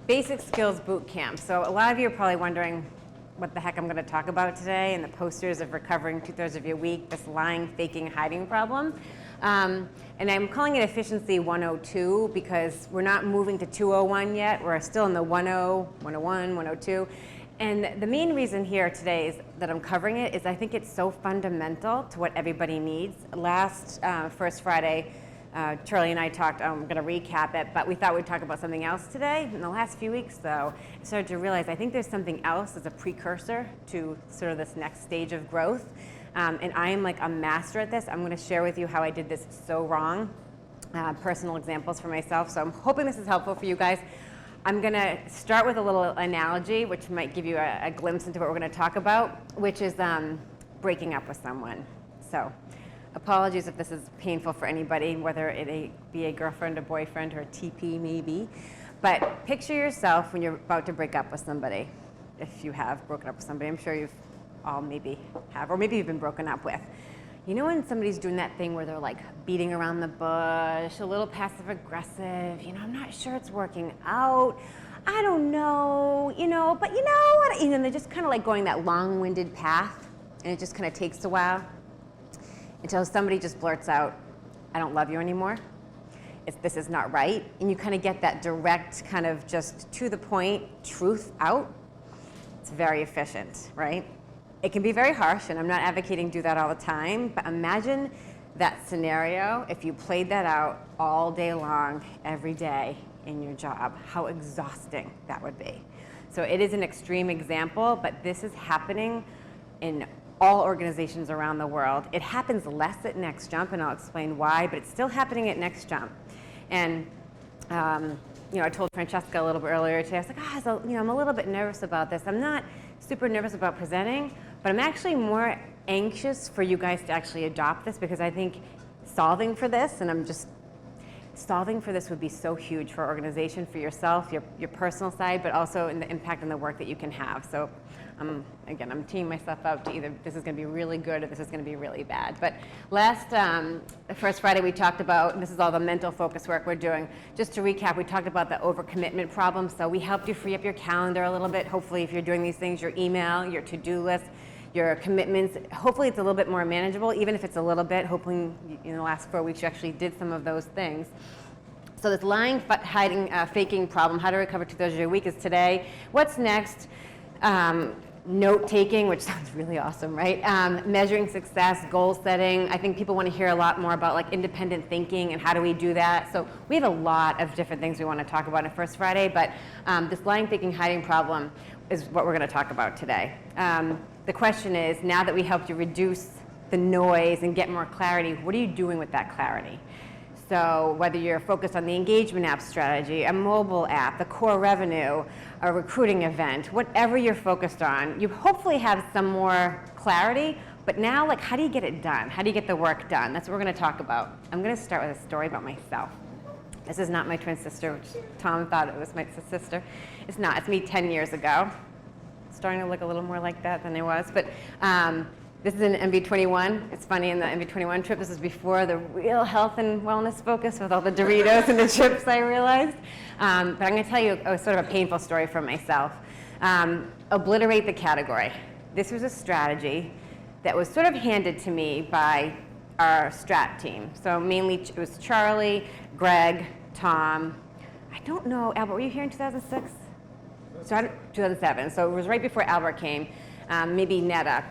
Basic skills boot camp. So a lot of you are probably wondering what the heck I'm going to talk about today in the posters of recovering 2/3 of your week, this lying, faking, hiding problem. And I'm calling it efficiency 102 because we're not moving to 201 yet. We're still in the 10, 101, 102. And the main reason here today is that I'm covering it is I think it's so fundamental to what everybody needs. Last First Friday, Charlie and I talked, I'm going to recap it, but we thought we'd talk about something else today. In the last few weeks, though, I started to realize I think there's something else as a precursor to sort of this next stage of growth. And I am like a master at this. I'm going to share with you how I did this so wrong, personal examples for myself. So I'm hoping this is helpful for you guys. I'm going to start with a little analogy, which might give you a glimpse into what we're going to talk about, which is breaking up with someone. So apologies if this is painful for anybody, whether it be a girlfriend, a boyfriend, or a TP maybe. But picture yourself when you're about to break up with somebody. If you have broken up with somebody, I'm sure you've all maybe have, or maybe you've been broken up with. You know when somebody's doing that thing where they're like beating around the bush, a little passive aggressive, I'm not sure it's working out, I don't know, but you know what, they're just kind of like going that long-winded path, and it just kind of takes a while until somebody just blurts out, I don't love you anymore, this is not right, and you kind of get that direct kind of just to the point truth out. It's very efficient, right? It can be very harsh, and I'm not advocating do that all the time, but imagine that scenario if you played that out all day long, every day in your job, how exhausting that would be. So it is an extreme example, but this is happening in all organizations around the world. It happens less at Next Jump, and I'll explain why, but it's still happening at Next Jump. And I told Francesca a little bit earlier today, I was like, I'm a little bit nervous about this. I'm not super nervous about presenting, but I'm actually more anxious for you guys to actually adopt this because I think solving for this would be so huge for organization, for yourself, your personal side, but also in the impact on the work that you can have. So again, I'm teeing myself up to either this is going to be really good or this is going to be really bad. But last First Friday we talked about, and this is all the mental focus work we're doing. Just to recap, we talked about the overcommitment problem. So we helped you free up your calendar a little bit. Hopefully if you're doing these things, your email, your to-do list, your commitments, hopefully it's a little bit more manageable, even if it's a little bit, hoping in the last 4 weeks you actually did some of those things. So this lying, hiding, faking problem, how to recover 2/3 of your week is today. What's next? Note-taking, which sounds really awesome, right? Measuring success, goal setting. I think people want to hear a lot more about like independent thinking and how do we do that. So we have a lot of different things we want to talk about on First Friday, but this lying, faking, hiding problem is what we're going to talk about today. The question is, now that we helped you reduce the noise and get more clarity, what are you doing with that clarity? So whether you're focused on the engagement app strategy, a mobile app, the core revenue, a recruiting event, whatever you're focused on, you hopefully have some more clarity, but now like how do you get it done? How do you get the work done? That's what we're going to talk about. I'm going to start with a story about myself. This is not my twin sister, which Tom thought it was my sister. It's not. It's me 10 years ago. Starting to look a little more like that than I was, but this is an MV21. It's funny, in the MV21 trip, this is before the real health and wellness focus with all the Doritos and the chips, I realized. But I'm going to tell you sort of a painful story from myself. Obliterate the category. This was a strategy that was sort of handed to me by our strat team. So mainly it was Charlie, Greg, Tom. I don't know, Albert, were you here in 2006? 2007, so it was right before Albert came, maybe Netta.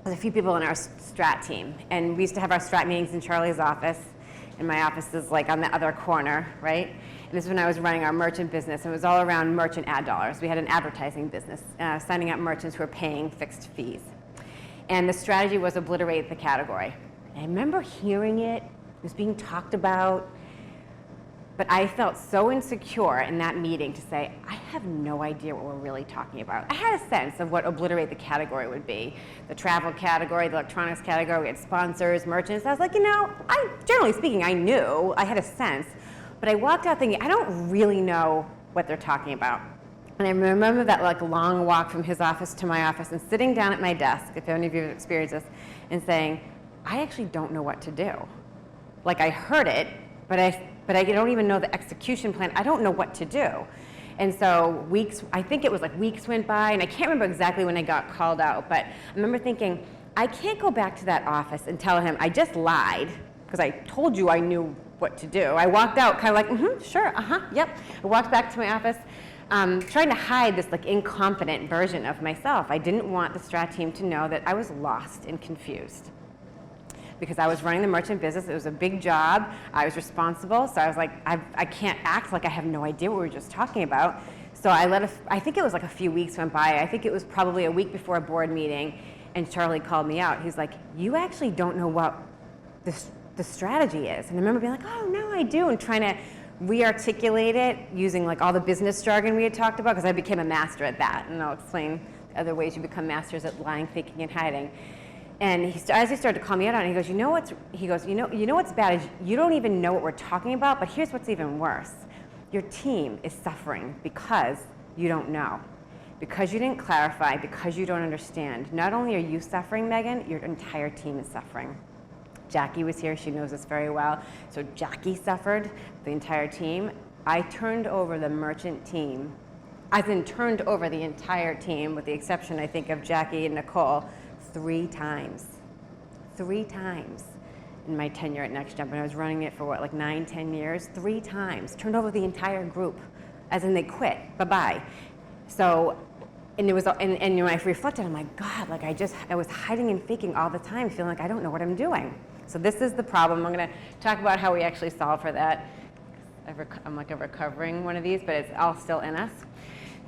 There's a few people in our strat team, and we used to have our strat meetings in Charlie's office, and my office is like on the other corner, right? And this is when I was running our merchant business, and it was all around merchant ad dollars. We had an advertising business, signing up merchants who were paying fixed fees. And the strategy was obliterate the category. And I remember hearing it was being talked about, but I felt so insecure in that meeting to say, I have no idea what we're really talking about. I had a sense of what obliterate the category would be. The travel category, the electronics category, we had sponsors, merchants. I was like, generally speaking, I knew, I had a sense, but I walked out thinking, I don't really know what they're talking about. And I remember that like long walk from his office to my office and sitting down at my desk, if any of you have experienced this, and saying, I actually don't know what to do. Like I heard it, but I don't even know the execution plan. I don't know what to do. And so I think it was like weeks went by, and I can't remember exactly when I got called out, but I remember thinking, I can't go back to that office and tell him I just lied, because I told you I knew what to do. I walked out kind of like, sure, yep. I walked back to my office, trying to hide this like incompetent version of myself. I didn't want the strat team to know that I was lost and confused, because I was running the merchant business. It was a big job. I was responsible. So I was like, I can't act like I have no idea what we were just talking about. So I think it was like a few weeks went by. I think it was probably a week before a board meeting, and Charlie called me out. He's like, you actually don't know what the strategy is. And I remember being like, oh, no, I do, and trying to re-articulate it using like all the business jargon we had talked about, because I became a master at that. And I'll explain the other ways you become masters at lying, faking, and hiding. And as he started to call me out on it, he goes, you know what's bad is you don't even know what we're talking about, but here's what's even worse. Your team is suffering because you don't know, because you didn't clarify, because you don't understand. Not only are you suffering, Megan, your entire team is suffering. Jackie was here, she knows this very well. So Jackie suffered, the entire team. I turned over the merchant team, as in turned over the entire team, with the exception, I think, of Jackie and Nicole, 3 times. 3 times in my tenure at NextJump, and I was running it for what, like 9, 10 years? 3 times. Turned over the entire group, as in they quit, bye-bye. So, and it was, and when I reflected, I'm like, God, like I was hiding and faking all the time, feeling like I don't know what I'm doing. So this is the problem. I'm gonna talk about how we actually solve for that. I'm like a recovering one of these, but it's all still in us.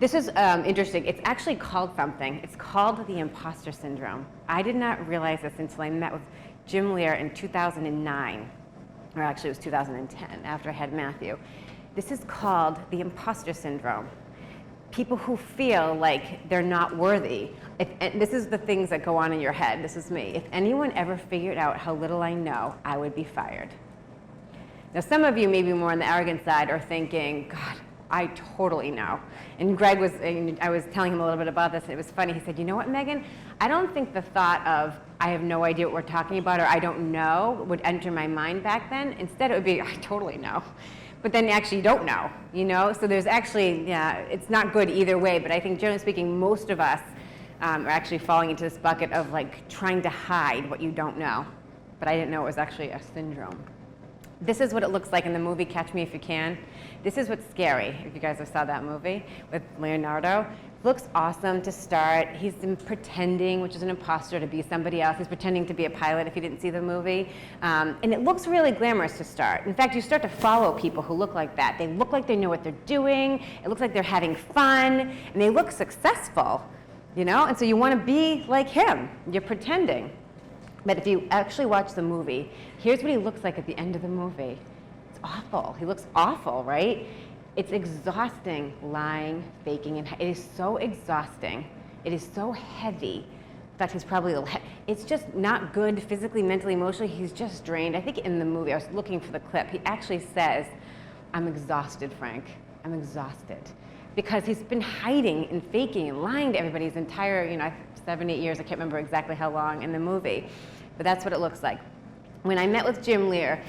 This is interesting. It's actually called something. It's called the Imposter Syndrome. I did not realize this until I met with Jim Lear in 2009, or actually it was 2010, after I had Matthew. This is called the Imposter Syndrome. People who feel like they're not worthy. And this is the things that go on in your head. This is me. If anyone ever figured out how little I know, I would be fired. Now, some of you may be more on the arrogant side or thinking, God, I totally know. And Greg I was telling him a little bit about this, and it was funny. He said, you know what, Megan? I don't think the thought of, I have no idea what we're talking about, or I don't know, would enter my mind back then. Instead, it would be, I totally know. But then actually you don't know, you know? So there's actually, yeah, it's not good either way, but I think generally speaking, most of us are actually falling into this bucket of like trying to hide what you don't know. But I didn't know it was actually a syndrome. This is what it looks like in the movie Catch Me If You Can. This is what's scary, if you guys have saw that movie with Leonardo. Looks awesome to start. He's been pretending, which is an imposter, to be somebody else. He's pretending to be a pilot if you didn't see the movie. And it looks really glamorous to start. In fact, you start to follow people who look like that. They look like they know what they're doing. It looks like they're having fun. And they look successful, you know? And so you want to be like him. You're pretending. But if you actually watch the movie, here's what he looks like at the end of the movie. It's awful. He looks awful, right? It's exhausting, lying, faking, and it is so exhausting. It is so heavy. In fact, he's probably a little it's just not good physically, mentally, emotionally. He's just drained. I think in the movie, I was looking for the clip, he actually says, I'm exhausted, Frank. I'm exhausted. Because he's been hiding and faking and lying to everybody his entire, 7, 8 years. I can't remember exactly how long in the movie. But that's what it looks like. When I met with Jim Lear,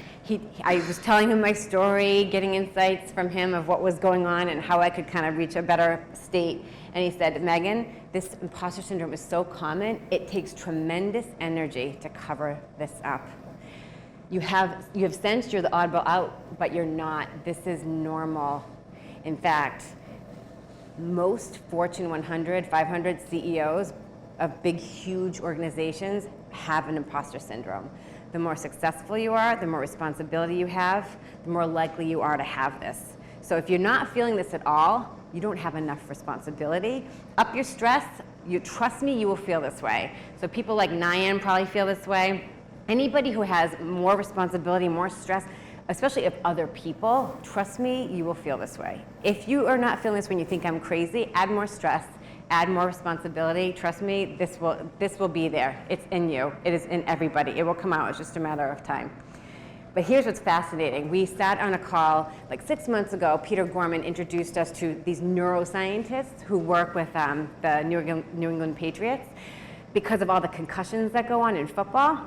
I was telling him my story, getting insights from him of what was going on and how I could kind of reach a better state. And he said, Megan, this imposter syndrome is so common, it takes tremendous energy to cover this up. You have sensed you're the oddball out, but you're not. This is normal. In fact, most Fortune 100, 500 CEOs of big, huge organizations have an imposter syndrome. The more successful you are, the more responsibility you have, the more likely you are to have this. So if you're not feeling this at all, you don't have enough responsibility. Up your stress, trust me, you will feel this way. So people like Nyan probably feel this way. Anybody who has more responsibility, more stress, especially if other people, trust me, you will feel this way. If you are not feeling this when you think I'm crazy, add more stress, add more responsibility. Trust me, this will be there. It's in you. It is in everybody. It will come out. It's just a matter of time. But here's what's fascinating. We sat on a call like 6 months ago. Peter Gorman introduced us to these neuroscientists who work with the New England Patriots because of all the concussions that go on in football.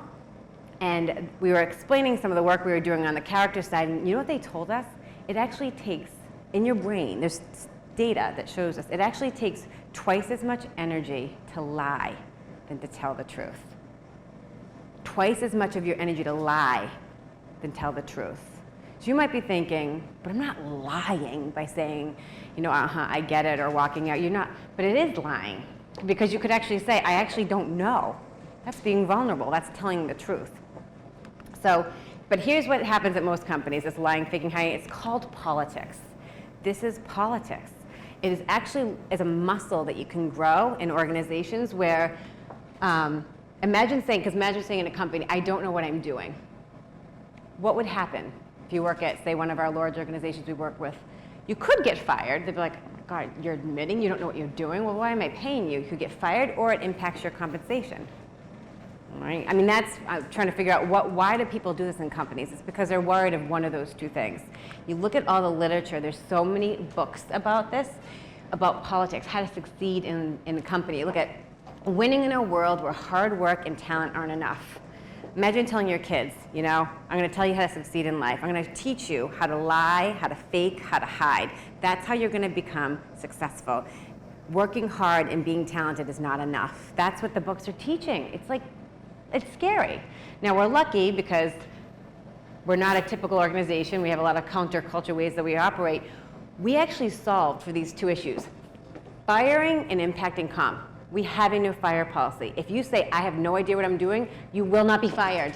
And we were explaining some of the work we were doing on the character side, and you know what they told us? It actually takes, in your brain, there's data that shows us it actually takes twice as much energy to lie than to tell the truth. Twice as much of your energy to lie than tell the truth. So you might be thinking, but I'm not lying by saying, I get it, or walking out. You're not, but it is lying, because you could actually say, I actually don't know. That's being vulnerable. That's telling the truth. So, but here's what happens at most companies, this lying, faking, hiding. It's called politics. This is politics. It is actually a muscle that you can grow in organizations where, imagine saying in a company, I don't know what I'm doing. What would happen if you work at, say, one of our large organizations we work with? You could get fired. They'd be like, God, you're admitting you don't know what you're doing? Well, why am I paying you? You could get fired, or it impacts your compensation. All right? I mean, I'm trying to figure out why do people do this in companies? It's because they're worried of one of those two things. You look at all the literature, there's so many books about this, about politics, how to succeed in a company. Look at winning in a world where hard work and talent aren't enough. Imagine telling your kids, I'm going to tell you how to succeed in life. I'm going to teach you how to lie, how to fake, how to hide. That's how you're going to become successful. Working hard and being talented is not enough. That's what the books are teaching. It's scary. Now, we're lucky because we're not a typical organization. We have a lot of counterculture ways that we operate. We actually solved for these two issues, firing and impacting comp. We have a no fire policy. If you say, I have no idea what I'm doing, you will not be fired.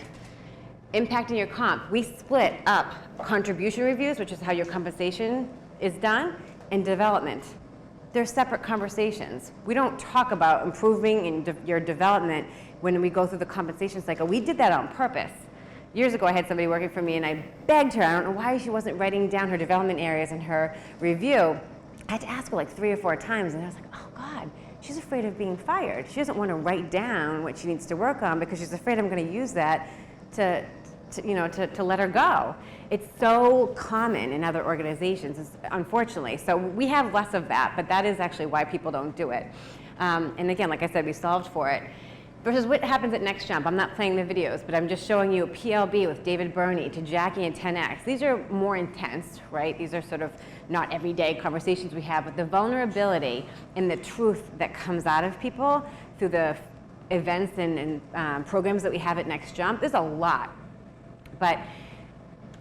Impacting your comp, we split up contribution reviews, which is how your compensation is done, and development. They're separate conversations. We don't talk about improving in your development when we go through the compensation cycle. We did that on purpose. Years ago, I had somebody working for me, and I begged her, I don't know why she wasn't writing down her development areas in her review. I had to ask her like 3 or 4 times, and I was like, oh God, she's afraid of being fired. She doesn't want to write down what she needs to work on because she's afraid I'm going to use that to let her go. It's so common in other organizations, unfortunately. So we have less of that, but that is actually why people don't do it. And again, like I said, we solved for it. Versus what happens at Next Jump. I'm not playing the videos, but I'm just showing you a PLB with David Burney to Jackie and 10X. These are more intense, right? These are sort of not everyday conversations we have, but the vulnerability and the truth that comes out of people through the events and programs that we have at Next Jump is a lot. But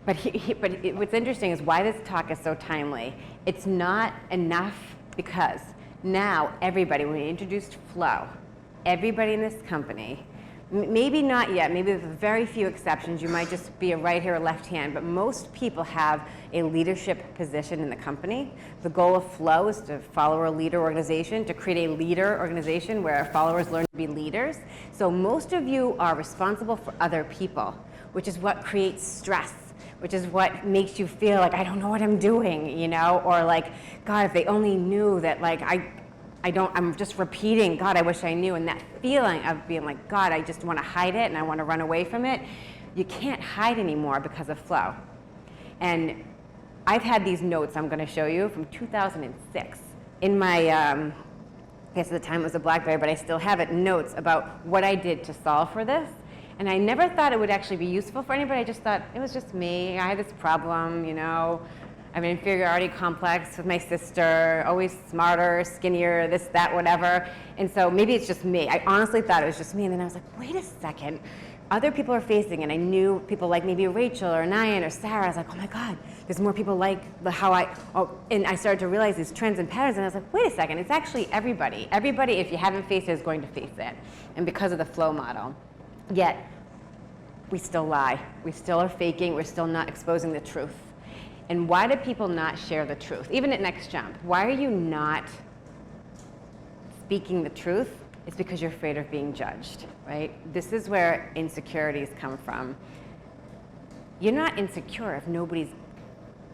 what's interesting is why this talk is so timely. It's not enough because now everybody, when we introduced flow, everybody in this company, maybe not yet, maybe with very few exceptions, you might just be a right hand or left hand, but most people have a leadership position in the company. The goal of flow is to follow a leader organization, to create a leader organization where our followers learn to be leaders. So most of you are responsible for other people, which is what creates stress, which is what makes you feel like, I don't know what I'm doing, or like, God, if they only knew that, like, I'm just repeating, God, I wish I knew. And that feeling of being like, God, I just want to hide it and I want to run away from it. You can't hide anymore because of flow. And I've had these notes I'm going to show you from 2006. In my, I guess at the time it was a BlackBerry, but I still have it, notes about what I did to solve for this. And I never thought it would actually be useful for anybody. I just thought it was just me. I had this problem, I have an inferiority complex with my sister, always smarter, skinnier, this, that, whatever. And so maybe it's just me. I honestly thought it was just me. And then I was like, wait a second. Other people are facing, and I knew people like maybe Rachel or Nyan or Sarah. I was like, oh my God, there's more people like and I started to realize these trends and patterns. And I was like, wait a second, it's actually everybody. Everybody, if you haven't faced it, is going to face it. And because of the flow model. Yet, we still lie. We still are faking. We're still not exposing the truth. And why do people not share the truth? Even at Next Jump, why are you not speaking the truth? It's because you're afraid of being judged, right? This is where insecurities come from. You're not insecure if nobody's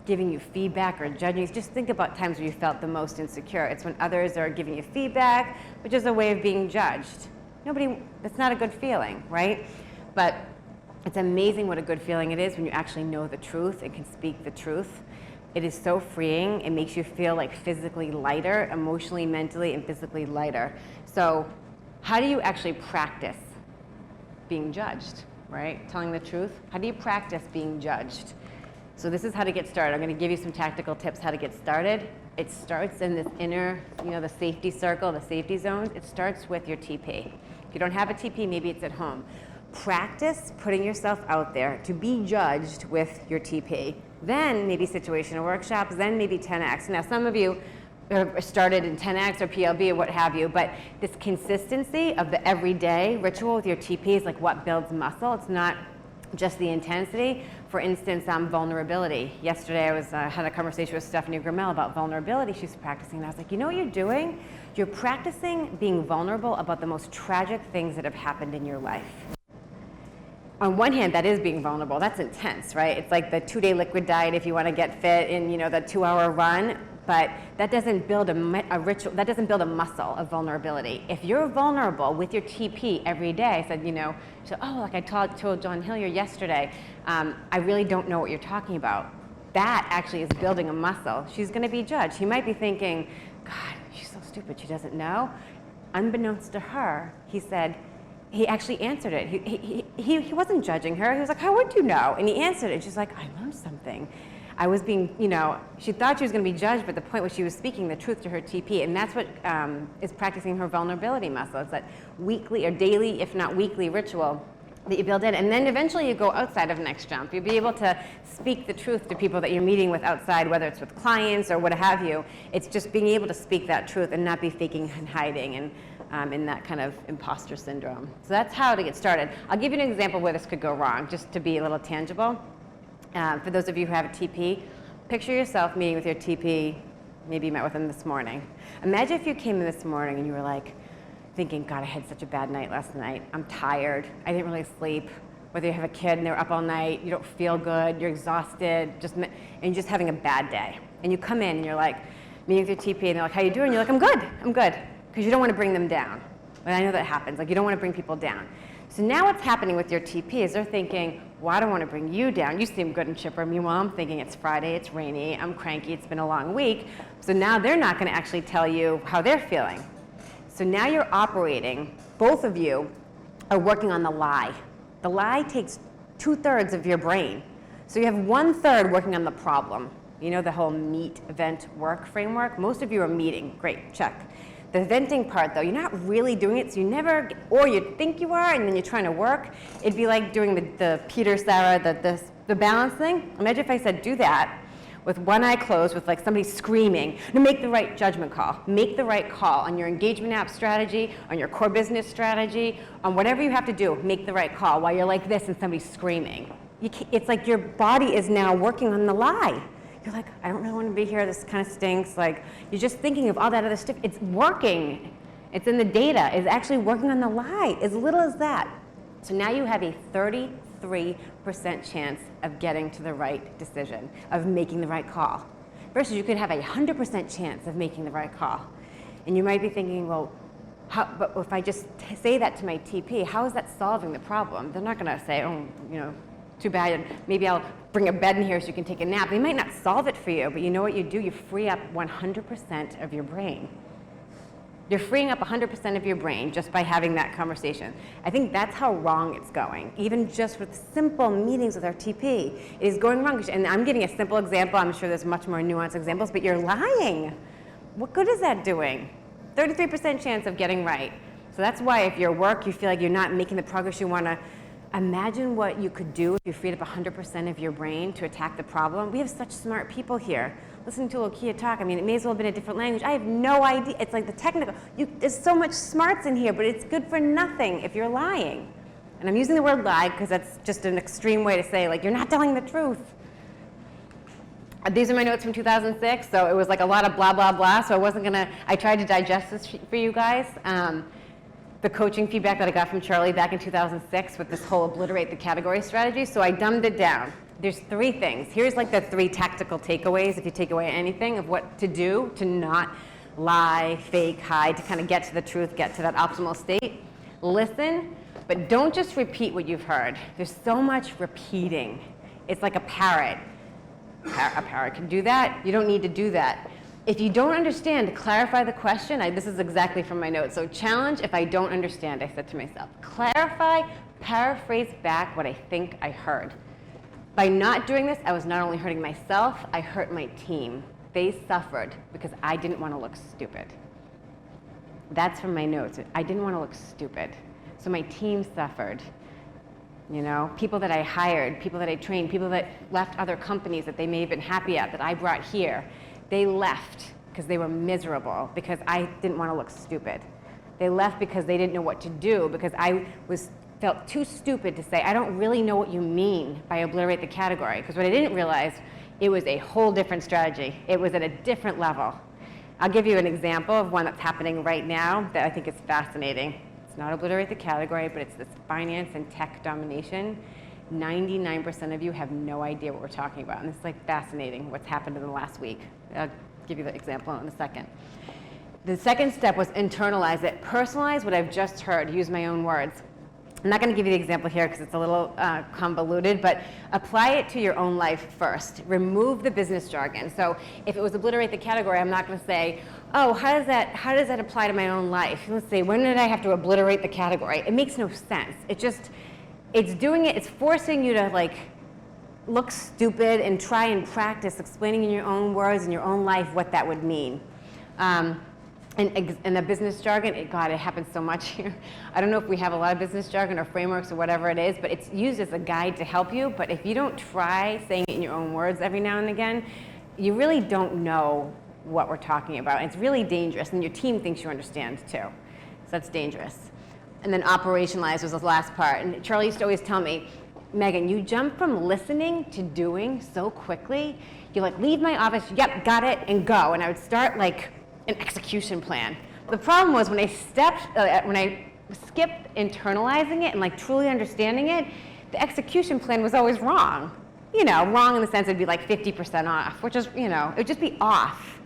giving you feedback or judging you. Just think about times where you felt the most insecure. It's when others are giving you feedback, which is a way of being judged. That's not a good feeling, right? But it's amazing what a good feeling it is when you actually know the truth and can speak the truth. It is so freeing. It makes you feel like physically lighter, emotionally, mentally, and physically lighter. So how do you actually practice being judged, right? Telling the truth. How do you practice being judged? So this is how to get started. I'm going to give you some tactical tips how to get started. It starts in this inner, the safety circle, the safety zones. It starts with your TP. If you don't have a TP, maybe it's at home. Practice putting yourself out there to be judged with your TP. Then maybe situational workshops, then maybe 10X. Now some of you started in 10X or PLB or what have you, but this consistency of the everyday ritual with your TP is like what builds muscle. It's not just the intensity. For instance, vulnerability. Yesterday I had a conversation with Stephanie Grimmel about vulnerability. She's practicing, and I was like, you know what you're doing? You're practicing being vulnerable about the most tragic things that have happened in your life. On one hand, that is being vulnerable. That's intense, right? It's like the 2-day liquid diet if you want to get fit in, the 2-hour run. But that doesn't build a ritual. That doesn't build a muscle of vulnerability. If you're vulnerable with your TP every day, I said, like I told John Hillier yesterday, I really don't know what you're talking about. That actually is building a muscle. She's going to be judged. He might be thinking, God, she's so stupid. She doesn't know. Unbeknownst to her, he said. He actually answered it. He wasn't judging her. He was like, how would you know? And he answered it. She's like, I learned something. I was being, she thought she was going to be judged, but the point was she was speaking the truth to her TP. And that's what is practicing her vulnerability muscle. It's that weekly or daily, if not weekly, ritual that you build in. And then eventually you go outside of Next Jump. You'll be able to speak the truth to people that you're meeting with outside, whether it's with clients or what have you. It's just being able to speak that truth and not be faking and hiding and in that kind of imposter syndrome. So that's how to get started. I'll give you an example where this could go wrong, just to be a little tangible. For those of you who have a TP, picture yourself meeting with your TP. Maybe you met with them this morning. Imagine if you came in this morning and you were like thinking, God, I had such a bad night last night. I'm tired. I didn't really sleep. Whether you have a kid and they're up all night, you don't feel good, you're exhausted, and you're just having a bad day. And you come in and you're like meeting with your TP and they're like, how you doing? You're like, I'm good. Because you don't want to bring them down. And I know that happens. Like you don't want to bring people down. So now what's happening with your TP is they're thinking, well, I don't want to bring you down. You seem good and chipper. Meanwhile, I'm thinking it's Friday, it's rainy, I'm cranky, it's been a long week. So now they're not going to actually tell you how they're feeling. So now you're operating, both of you are working on the lie. The lie takes 2/3 of your brain. So you have 1/3 working on the problem. The whole meet, event, work framework. Most of you are meeting. Great, check. The venting part, though, you're not really doing it, so you never, or you think you are, and then you're trying to work. It'd be like doing the Peter, Sarah, the balance thing. Imagine if I said, do that with one eye closed, with like somebody screaming, no, make the right judgment call. Make the right call on your engagement app strategy, on your core business strategy, on whatever you have to do, make the right call while you're like this and somebody's screaming. It's like your body is now working on the lie. You're like, I don't really want to be here, this kind of stinks. Like, you're just thinking of all that other stuff. It's working. It's in the data. It's actually working on the lie, as little as that. So now you have a 33% chance of getting to the right decision, of making the right call. Versus you could have a 100% chance of making the right call. And you might be thinking, well, but if I just say that to my TP, how is that solving the problem? They're not going to say, oh, too bad, maybe I'll bring a bed in here so you can take a nap. They might not solve it for you, but you know what you do? You free up 100% of your brain. You're freeing up 100% of your brain just by having that conversation. I think that's how wrong it's going. Even just with simple meetings with our TP, it is going wrong. And I'm giving a simple example. I'm sure there's much more nuanced examples, but you're lying. What good is that doing? 33% chance of getting right. So that's why if your work, you feel like you're not making the progress you want to. Imagine what you could do if you freed up 100% of your brain to attack the problem. We have such smart people here. Listening to Lokia talk, it may as well have been a different language. I have no idea. It's like the technical. There's so much smarts in here, but it's good for nothing if you're lying. And I'm using the word lie because that's just an extreme way to say, like, you're not telling the truth. These are my notes from 2006, so it was like a lot of blah, blah, blah, so I tried to digest this for you guys. The coaching feedback that I got from Charlie back in 2006 with this whole obliterate the category strategy, so I dumbed it down. There's 3 things. Here's like the 3 tactical takeaways, if you take away anything, of what to do to not lie, fake, hide, to kind of get to the truth, get to that optimal state. Listen, but don't just repeat what you've heard. There's so much repeating. It's like a parrot. A parrot can do that. You don't need to do that. If you don't understand, clarify the question. This is exactly from my notes. So challenge if I don't understand, I said to myself. Clarify, paraphrase back what I think I heard. By not doing this, I was not only hurting myself, I hurt my team. They suffered because I didn't want to look stupid. That's from my notes. I didn't want to look stupid. So my team suffered. You know, people that I hired, people that I trained, people that left other companies that they may have been happy at that I brought here, they left because they were miserable, because I didn't want to look stupid. They left because they didn't know what to do, because I felt too stupid to say, I don't really know what you mean by obliterate the category, because what I didn't realize, it was a whole different strategy. It was at a different level. I'll give you an example of one that's happening right now that I think is fascinating. It's not obliterate the category, but it's this finance and tech domination. 99% of you have no idea what we're talking about, and it's like fascinating what's happened in the last week. I'll give you the example in a second. The second step was internalize it, personalize what I've just heard, use my own words. I'm not going to give you the example here because it's a little convoluted, but apply it to your own life first. Remove the business jargon. So if it was obliterate the category, I'm not going to say, oh, how does that apply to my own life? Let's see, when did I have to obliterate the category? It makes no sense. It's forcing you to like look stupid and try and practice explaining in your own words in your own life what that would mean. And the business jargon, God, it happens so much here. I don't know if we have a lot of business jargon or frameworks or whatever it is, but it's used as a guide to help you. But if you don't try saying it in your own words every now and again, you really don't know what we're talking about. And it's really dangerous, and your team thinks you understand too. So that's dangerous. And then operationalize was the last part. And Charlie used to always tell me, Megan, you jump from listening to doing so quickly. You like leave my office, yep, got it, and go. And I would start like an execution plan. The problem was when I skipped internalizing it and like truly understanding it, the execution plan was always wrong. You know, wrong in the sense it'd be like 50% off, which is, you know, it would just be off.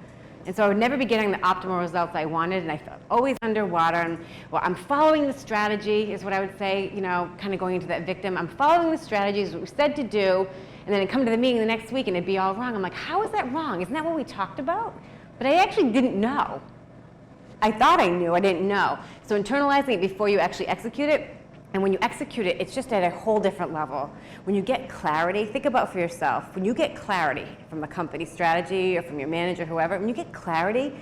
And so I would never be getting the optimal results I wanted, and I felt always underwater. And well, I'm following the strategy is what I would say, you know, kind of going into that victim. I'm following the strategy is what we said to do, and then I'd come to the meeting the next week and it'd be all wrong. I'm like, how is that wrong? Isn't that what we talked about? But I actually didn't know. I thought I knew, I didn't know. So internalizing it before you actually execute it, and when you execute it, it's just at a whole different level. When you get clarity, think about for yourself, when you get clarity from the company strategy or from your manager, whoever, when you get clarity,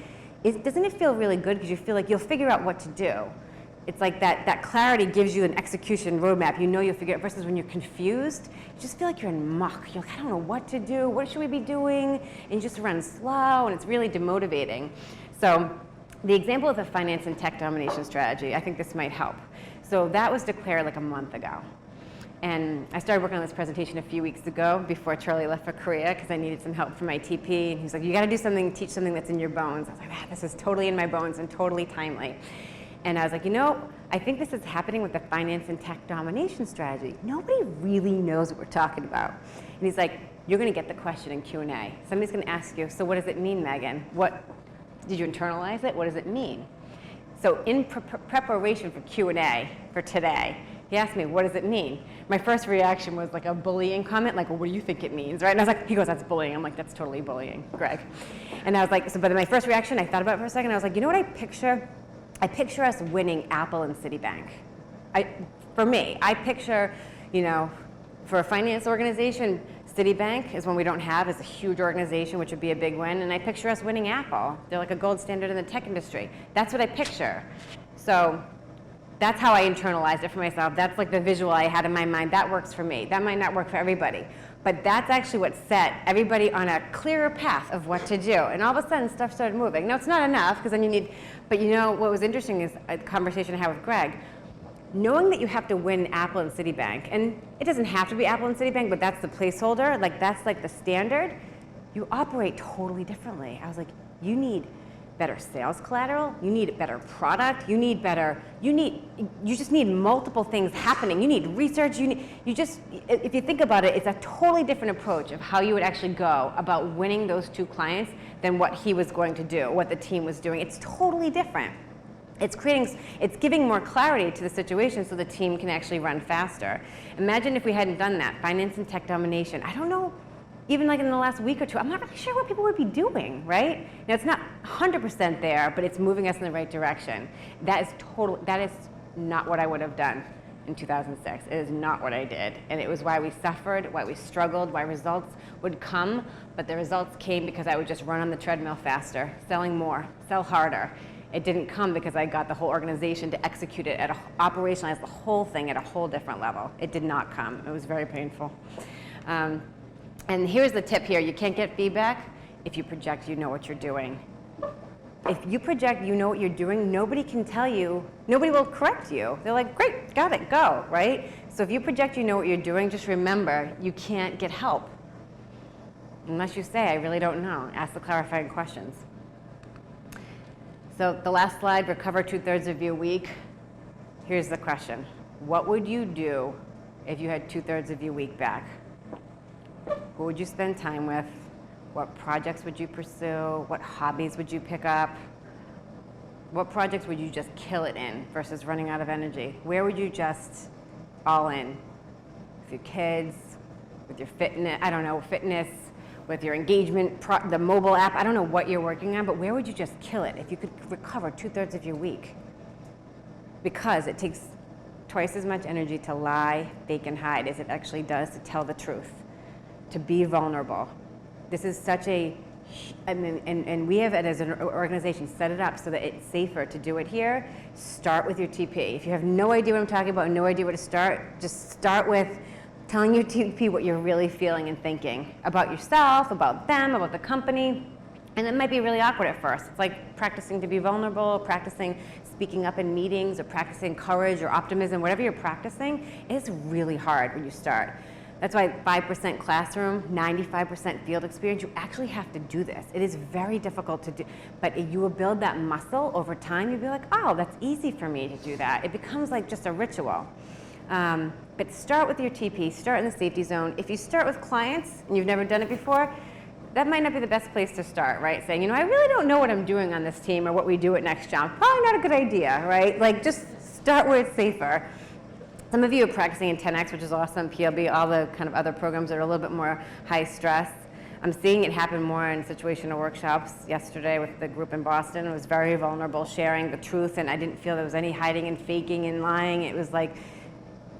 doesn't it feel really good because you feel like you'll figure out what to do? It's like that clarity gives you an execution roadmap. You know you'll figure it out, versus when you're confused, you just feel like you're in muck. You're like, I don't know what to do. What should we be doing? And you just run slow, and it's really demotivating. So the example of the finance and tech domination strategy, I think this might help. So that was declared like a month ago. And I started working on this presentation a few weeks ago before Charlie left for Korea because I needed some help from my TP. And he was like, you got to do something, teach something that's in your bones. I was like, this is totally in my bones and totally timely. And I was like, you know, I think this is happening with the finance and tech domination strategy. Nobody really knows what we're talking about. And he's like, you're going to get the question in Q&A. Somebody's going to ask you, so what does it mean, Megan? What did you internalize it? What does it mean? So in preparation for Q&A for today, he asked me, what does it mean? My first reaction was like a bullying comment, like, well, what do you think it means, right? And I was like, he goes, that's bullying. I'm like, that's totally bullying, Greg. And I was like, but my first reaction, I thought about it for a second. I was like, you know what I picture? I picture us winning Apple and Citibank. For me, I picture, you know, for a finance organization, Citibank is one we don't have. It's a huge organization, which would be a big win. And I picture us winning Apple. They're like a gold standard in the tech industry. That's what I picture. So that's how I internalized it for myself. That's like the visual I had in my mind. That works for me. That might not work for everybody. But that's actually what set everybody on a clearer path of what to do. And all of a sudden, stuff started moving. Now, it's not enough, because then you need, but you know, what was interesting is a conversation I had with Greg. Knowing that you have to win Apple and Citibank, and it doesn't have to be Apple and Citibank, but that's the placeholder, like that's like the standard, you operate totally differently. I was like, you need better sales collateral, you need better product, you just need multiple things happening. You need research, if you think about it, it's a totally different approach of how you would actually go about winning those two clients than what he was going to do, what the team was doing. It's totally different. It's giving more clarity to the situation so the team can actually run faster. Imagine if we hadn't done that, finance and tech domination. I don't know, even like in the last week or two, I'm not really sure what people would be doing, right? Now, it's not 100% there, but it's moving us in the right direction. That is not what I would have done. in 2006. It is not what I did. And it was why we suffered, why we struggled, why results would come, but the results came because I would just run on the treadmill faster, selling more, sell harder. It didn't come because I got the whole organization to execute it, operationalize the whole thing at a whole different level. It did not come. It was very painful. And here's the tip here. You can't get feedback if you project you know what you're doing. If you project you know what you're doing, nobody can tell you, nobody will correct you. They're like, great, got it, go, right? So if you project you know what you're doing, just remember, you can't get help. Unless you say, I really don't know. Ask the clarifying questions. So the last slide, recover 2/3 of your week. Here's the question. What would you do if you had 2/3 of your week back? Who would you spend time with? What projects would you pursue? What hobbies would you pick up? What projects would you just kill it in versus running out of energy? Where would you just all in? With your kids, with your fitness, I don't know, fitness, with your engagement, the mobile app, I don't know what you're working on, but where would you just kill it if you could recover 2/3 of your week? Because it takes twice as much energy to lie, fake, and hide as it actually does to tell the truth, to be vulnerable. This is such a, and we have it as an organization set it up so that it's safer to do it here. Start with your TP. If you have no idea what I'm talking about, no idea where to start, just start with telling your TP what you're really feeling and thinking about yourself, about them, about the company. And it might be really awkward at first. It's like practicing to be vulnerable, practicing speaking up in meetings, or practicing courage or optimism, whatever you're practicing, it's really hard when you start. That's why 5% classroom, 95% field experience, you actually have to do this. It is very difficult to do, but you will build that muscle over time. You'll be like, oh, that's easy for me to do that. It becomes like just a ritual. But start with your TP, start in the safety zone. If you start with clients and you've never done it before, that might not be the best place to start, right? Saying, I really don't know what I'm doing on this team or what we do at Next Jump. Probably not a good idea, right? Like, just start where it's safer. Some of you are practicing in 10X, which is awesome, PLB, all the kind of other programs that are a little bit more high stress. I'm seeing it happen more in situational workshops. Yesterday with the group in Boston, it was very vulnerable, sharing the truth, and I didn't feel there was any hiding and faking and lying. It was like,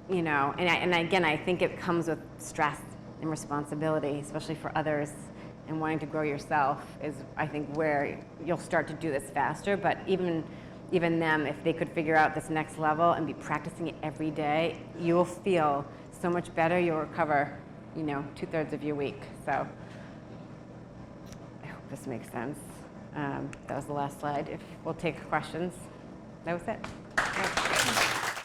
and again, I think it comes with stress and responsibility, especially for others, and wanting to grow yourself is, I think, where you'll start to do this faster. But even them, if they could figure out this next level and be practicing it every day, you will feel so much better. You'll recover, 2/3 of your week. So I hope this makes sense. That was the last slide. If we'll take questions. That was it. Okay.